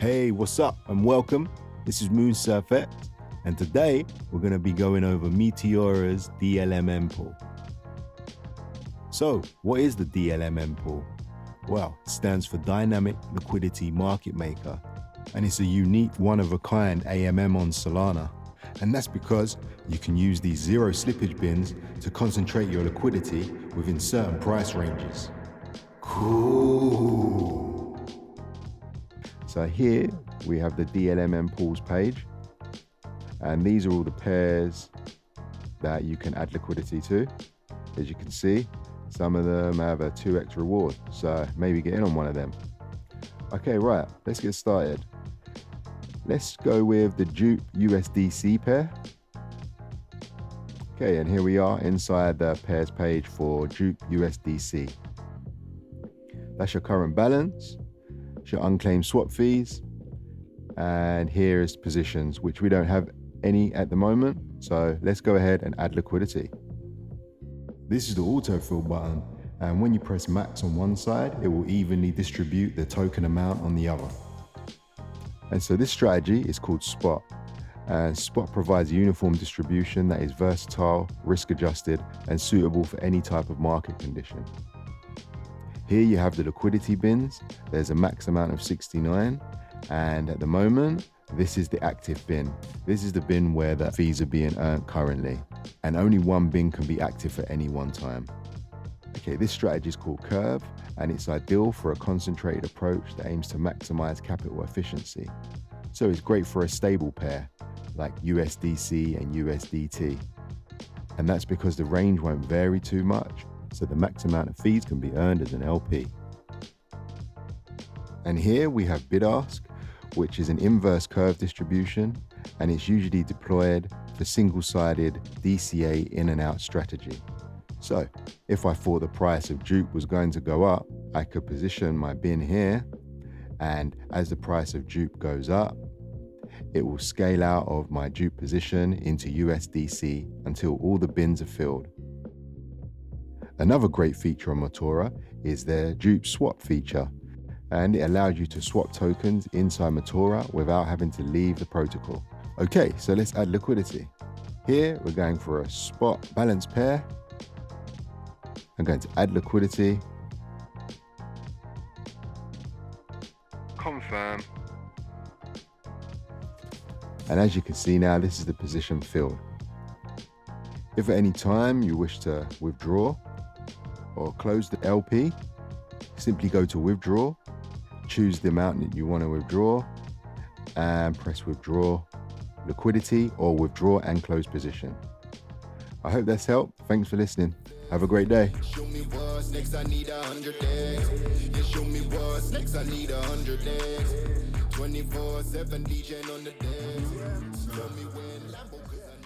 Hey, what's up and welcome. This is moonsurfx, and today we're going to be going over Meteora's DLMM pool. So, what is the DLMM pool? Well, it stands for Dynamic Liquidity Market Maker, and it's a unique one-of-a-kind AMM on Solana. And that's because you can use these zero slippage bins to concentrate your liquidity within certain price ranges. Cool. So here we have the DLMM pools page, and these are all the pairs that you can add liquidity to. As you can see, some of them have a 2x reward, so maybe get in on one of them. Okay, right, let's get started. Let's go with the Jupe USDC pair. Okay, and here we are inside the pairs page for Jupe USDC. That's your current balance, your unclaimed swap fees, and here is positions, which we don't have any at the moment. So let's go ahead and add liquidity. This is the autofill button, and when you press max on one side, it will evenly distribute the token amount on the other. And so this strategy is called Spot, and Spot provides a uniform distribution that is versatile, risk adjusted, and suitable for any type of market condition. Here you have the liquidity bins. There's a max amount of 69, and at the moment this is the active bin. This is the bin where the fees are being earned currently, and only one bin can be active at any one time. Okay, this strategy is called Curve, and it's ideal for a concentrated approach that aims to maximize capital efficiency. So it's great for a stable pair like USDC and USDT, and that's because the range won't vary too much, so the max amount of fees can be earned as an LP. And here we have bid ask, which is an inverse curve distribution, and it's usually deployed for single-sided DCA in and out strategy. So if I thought the price of Jupe was going to go up, I could position my bin here, and as the price of Jupe goes up, it will scale out of my Jupe position into USDC until all the bins are filled. Another great feature on Meteora is their Jupe swap feature, and it allows you to swap tokens inside Meteora without having to leave the protocol. Okay, so let's add liquidity. Here we're going for a spot balance pair. I'm going to add liquidity. Confirm. And as you can see now, this is the position filled. If at any time you wish to withdraw or close the LP, simply go to withdraw, choose the amount that you want to withdraw, and press withdraw liquidity or withdraw and close position. I hope that's helped. Thanks for listening. Have a great day. Show me what's next, I need 100 days. Yeah, show me what's next, I need 100 days. 24/7 DJ on the days. Show me when Lambo, 'cause I